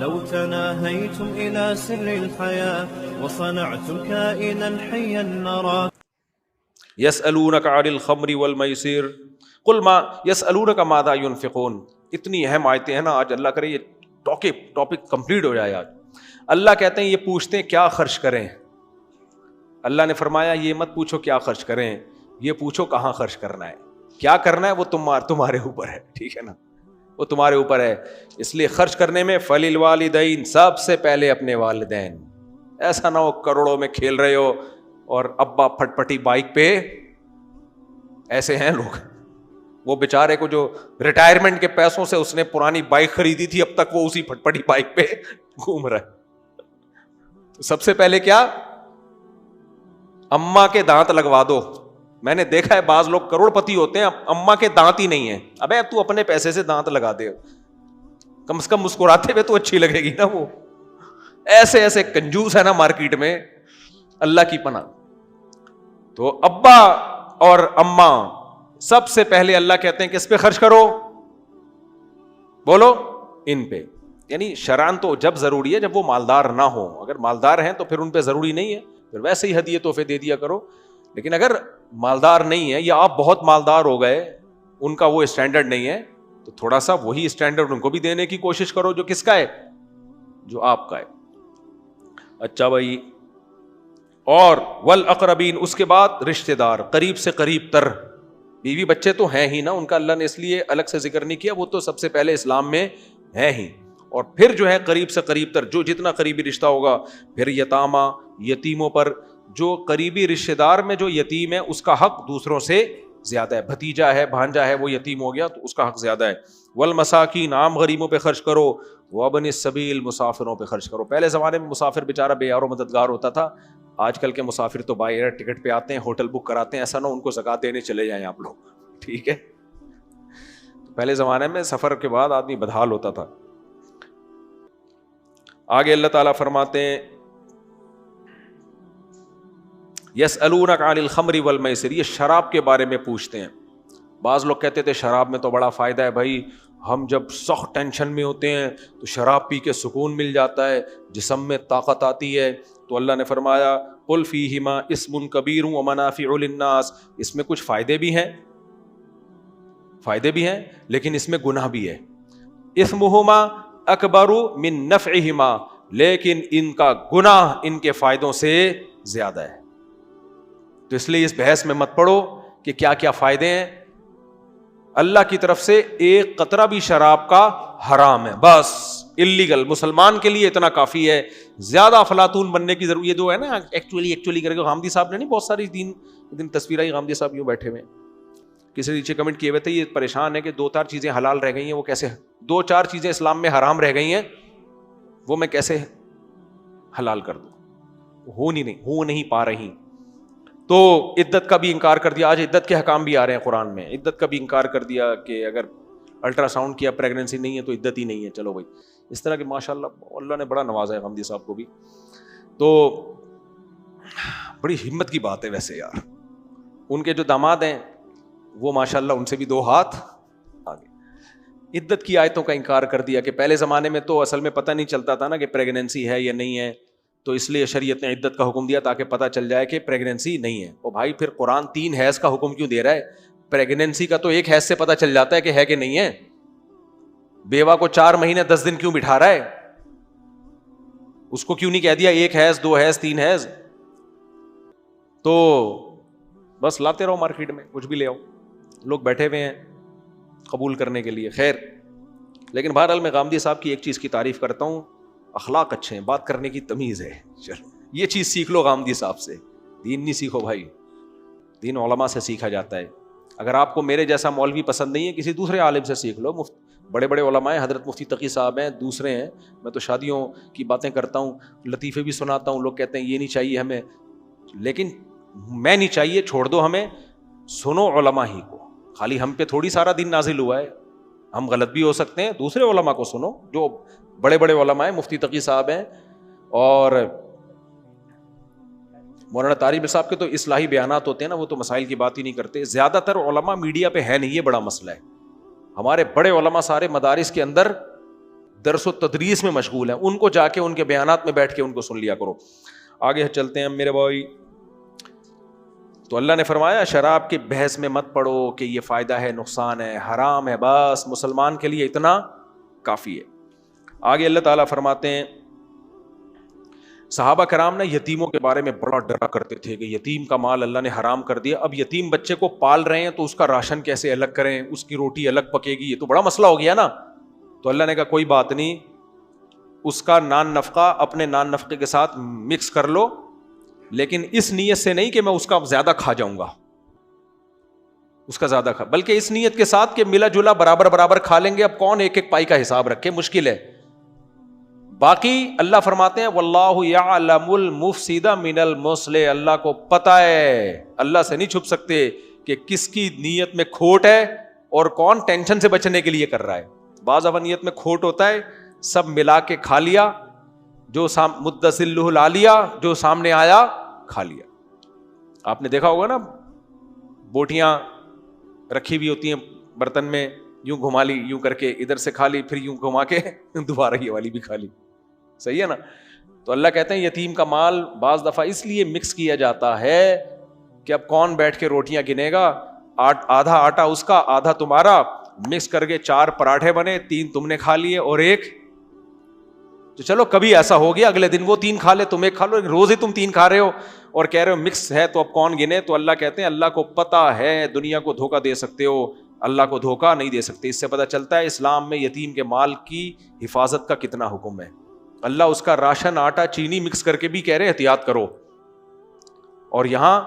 لو تناهيتم إلى سر الحياة وصنعتم كائنا حيا نرى. يسألونك عن الخمر والمیسر قل ما يسألونك ماذا ينفقون. اتنی اہم آیتیں ہیں نا، آج اللہ کرے یہ ٹاپک کمپلیٹ ہو جائے. آج اللہ کہتے ہیں یہ پوچھتے ہیں کیا خرچ کریں. اللہ نے فرمایا یہ مت پوچھو کیا خرچ کریں، یہ پوچھو کہاں خرچ کرنا ہے. کیا کرنا ہے وہ تمہارے اوپر ہے، ٹھیک ہے نا، وہ تمہارے اوپر ہے. اس لیے خرچ کرنے میں فللوالدین، سب سے پہلے اپنے والدین. ایسا نہ ہو کروڑوں میں کھیل رہے ہو اور ابا پھٹ پٹی بائک پہ. ایسے ہیں لوگ، وہ بیچارے کو جو ریٹائرمنٹ کے پیسوں سے اس نے پرانی بائک خریدی تھی اب تک وہ اسی پھٹ پٹی بائک پہ گھوم رہا ہے. تو سب سے پہلے کیا، اماں کے دانت لگوا دو. میں نے دیکھا ہے بعض لوگ کروڑ پتی ہوتے ہیں، اماں کے دانت ہی نہیں ہیں. ابے تو اپنے پیسے سے دانت لگا دے، کم سے کم مسکراتے ہوئے تو اچھی لگے گی نا. وہ ایسے کنجوس ہے نا مارکیٹ میں، اللہ کی پناہ. تو ابا اور اماں سب سے پہلے اللہ کہتے ہیں کس پہ خرچ کرو، بولو ان پہ. یعنی شرعاً تو جب ضروری ہے جب وہ مالدار نہ ہو. اگر مالدار ہیں تو پھر ان پہ ضروری نہیں ہے، پھر ویسے ہی ہدیے تحفے دے دیا کرو. لیکن اگر مالدار نہیں ہے یا آپ بہت مالدار ہو گئے، ان کا وہ اسٹینڈرڈ نہیں ہے، تو تھوڑا سا وہی اسٹینڈرڈ ان کو بھی دینے کی کوشش کرو جو کس کا ہے، جو آپ کا ہے. اچھا بھائی، اور والاقربین، اس کے بعد رشتہ دار، قریب سے قریب تر. بیوی بچے تو ہیں ہی نا، ان کا اللہ نے اس لیے الگ سے ذکر نہیں کیا، وہ تو سب سے پہلے اسلام میں ہیں ہی. اور پھر جو ہے قریب سے قریب تر، جو جتنا قریبی رشتہ ہوگا. پھر یتامہ، یتیموں پر. جو قریبی رشتہ دار میں جو یتیم ہے اس کا حق دوسروں سے زیادہ ہے. بھتیجا ہے، بھانجا ہے، وہ یتیم ہو گیا تو اس کا حق زیادہ ہے. والمساکین، عام غریبوں پہ خرچ کرو. وابن السبیل، مسافروں پہ خرچ کرو. پہلے زمانے میں مسافر بیچارہ بے یار و مددگار ہوتا تھا. آج کل کے مسافر تو بائی ایئر ٹکٹ پہ آتے ہیں، ہوٹل بک کراتے ہیں. ایسا نہ ان کو زکات دینے چلے جائیں آپ لوگ، ٹھیک ہے. پہلے زمانے میں سفر کے بعد آدمی بدحال ہوتا تھا. آگے اللہ تعالیٰ فرماتے ہیں یسألونک عن الخمر والمیسر، یہ شراب کے بارے میں پوچھتے ہیں. بعض لوگ کہتے تھے شراب میں تو بڑا فائدہ ہے بھائی، ہم جب سخت ٹینشن میں ہوتے ہیں تو شراب پی کے سکون مل جاتا ہے، جسم میں طاقت آتی ہے. تو اللہ نے فرمایا قل فیہما اسم کبیر ومنافع للناس، اس میں کچھ فائدے بھی ہیں لیکن اس میں گناہ بھی ہے. اسمہما اکبر من نفعہما، لیکن ان کا گناہ ان کے فائدوں سے زیادہ ہے. تو اس لیے اس بحث میں مت پڑو کہ کیا کیا فائدے ہیں. اللہ کی طرف سے ایک قطرہ بھی شراب کا حرام ہے، بس اللیگل. مسلمان کے لیے اتنا کافی ہے، زیادہ افلاطون بننے کی ضرورت. یہ جو ہے نا ایکچولی کرے گا. غامدی صاحب نے نہیں بہت ساری دن تصویر آئی، غامدی صاحب یوں بیٹھے ہوئے، کسی نیچے کمنٹ کیے ہوئے تھے یہ پریشان ہے کہ 2-4 چیزیں حلال رہ گئی ہیں. وہ کیسے 2-4 چیزیں اسلام میں حرام رہ گئی ہیں، وہ میں کیسے حلال کر دوں؟ ہو نہیں پا رہی. تو عدت کا بھی انکار کر دیا. آج عدت کے حکام بھی آ رہے ہیں قرآن میں. عدت کا بھی انکار کر دیا کہ اگر الٹرا ساؤنڈ کیا پریگننسی نہیں ہے تو عدت ہی نہیں ہے. چلو بھائی، اس طرح کے ماشاءاللہ اللہ نے بڑا نوازا ہے غامدی صاحب کو بھی. تو بڑی ہمت کی بات ہے ویسے یار. ان کے جو داماد ہیں وہ ماشاءاللہ ان سے بھی 2 ہاتھ آگے. عدت کی آیتوں کا انکار کر دیا کہ پہلے زمانے میں تو اصل میں پتہ نہیں چلتا تھا نا کہ پریگننسی ہے یا نہیں ہے، تو اس لیے شریعت نے عدت کا حکم دیا تاکہ پتہ چل جائے کہ پریگننسی نہیں ہے. اور بھائی پھر قرآن 3 حیض کا حکم کیوں دے رہا ہے؟ پریگننسی کا تو 1 حیض سے پتہ چل جاتا ہے کہ ہے کہ نہیں ہے. بیوہ کو 4 مہینے 10 دن کیوں بٹھا رہا ہے؟ اس کو کیوں نہیں کہہ دیا 1 حیض 2 حیض 3 حیض؟ تو بس لاتے رہو مارکیٹ میں، کچھ بھی لے آؤ. لوگ بیٹھے ہوئے ہیں قبول کرنے کے لیے. خیر، لیکن بہرحال میں غامدی صاحب کی ایک چیز کی تعریف کرتا ہوں، اخلاق اچھے ہیں، بات کرنے کی تمیز ہے. چلو یہ چیز سیکھ لو غامدی صاحب سے. دین نہیں سیکھو بھائی، دین علماء سے سیکھا جاتا ہے. اگر آپ کو میرے جیسا مولوی پسند نہیں ہے کسی دوسرے عالم سے سیکھ لو. بڑے بڑے علماء ہیں، حضرت مفتی تقی صاحب ہیں، دوسرے ہیں. میں تو شادیوں کی باتیں کرتا ہوں، لطیفے بھی سناتا ہوں. لوگ کہتے ہیں یہ نہیں چاہیے ہمیں، لیکن میں نہیں چاہیے، چھوڑ دو ہمیں. سنو علماء ہی کو، خالی ہم پہ تھوڑی سارا دین نازل ہوا ہے. ہم غلط بھی ہو سکتے ہیں، دوسرے علماء کو سنو جو بڑے بڑے علماء ہیں. مفتی تقی صاحب ہیں اور مولانا طارق صاحب کے تو اصلاحی بیانات ہوتے ہیں نا، وہ تو مسائل کی بات ہی نہیں کرتے. زیادہ تر علماء میڈیا پہ ہے نہیں، یہ بڑا مسئلہ ہے. ہمارے بڑے علماء سارے مدارس کے اندر درس و تدریس میں مشغول ہیں, ان کو جا کے ان کے بیانات میں بیٹھ کے ان کو سن لیا کرو. آگے چلتے ہیں میرے بھائی. تو اللہ نے فرمایا شراب کی بحث میں مت پڑو کہ یہ فائدہ ہے نقصان ہے حرام ہے, بس مسلمان کے لیے اتنا کافی ہے. آگے اللہ تعالیٰ فرماتے ہیں صحابہ کرام نے یتیموں کے بارے میں بڑا ڈرا کرتے تھے کہ یتیم کا مال اللہ نے حرام کر دیا, اب یتیم بچے کو پال رہے ہیں تو اس کا راشن کیسے الگ کریں, اس کی روٹی الگ پکے گی, یہ تو بڑا مسئلہ ہو گیا نا. تو اللہ نے کہا کوئی بات نہیں, اس کا نان نفقہ اپنے نان نفقے کے ساتھ مکس کر لو, لیکن اس نیت سے نہیں کہ میں اس کا زیادہ کھا جاؤں گا, اس کا زیادہ کھا, بلکہ اس نیت کے ساتھ کہ ملا جلا برابر برابر کھا لیں گے. اب کون ایک ایک پائی کا حساب رکھے, مشکل ہے. باقی اللہ فرماتے ہیں واللہ یعلم المفسد من المصلح, اللہ کو پتہ ہے, اللہ سے نہیں چھپ سکتے کہ کس کی نیت میں کھوٹ ہے اور کون ٹینشن سے بچنے کے لیے کر رہا ہے. بعض اوقات نیت میں کھوٹ ہوتا ہے, سب ملا کے کھا لیا, جو مدسلہ لا لیا, جو سامنے آیا کھا لیا. آپ نے دیکھا ہوگا نا بوٹیاں رکھی ہوئی ہوتی ہیں برتن میں, یوں گھما لی, یوں کر کے ادھر سے کھا لی, پھر یوں گھما کے دوبارہ یہ والی بھی کھا لی, صحیح ہے نا. تو اللہ کہتے ہیں یتیم کا مال بعض دفعہ اس لیے مکس کیا جاتا ہے کہ اب کون بیٹھ کے روٹیاں گنے گا, آدھا آٹا اس کا آدھا تمہارا, مکس کر کے 4 پراٹھے بنے, 3 تم نے کھا لیے اور 1, تو چلو کبھی ایسا ہو گیا اگلے دن وہ 3 کھا لے تم 1 کھا لو, روز ہی تم 3 کھا رہے ہو اور کہہ رہے ہو مکس ہے تو اب کون گنے. تو اللہ کہتے ہیں اللہ کو پتہ ہے, دنیا کو دھوکہ دے سکتے ہو, اللہ کو دھوکہ نہیں دے سکتے. اس سے پتہ چلتا ہے اسلام میں یتیم کے مال کی حفاظت کا کتنا حکم ہے. اللہ اس کا راشن آٹا چینی مکس کر کے بھی کہہ رہے احتیاط کرو, اور یہاں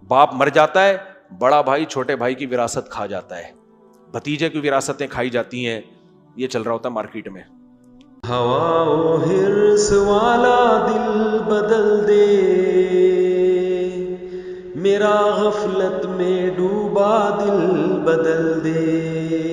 باپ مر جاتا ہے, بڑا بھائی چھوٹے بھائی کی وراثت کھا جاتا ہے, بھتیجے کی وراثتیں کھائی جاتی ہیں. یہ چل رہا ہوتا ہے مارکیٹ میں. ہوا و حرص والا دل بدل دے, میرا غفلت میں ڈوبا دل بدل دے.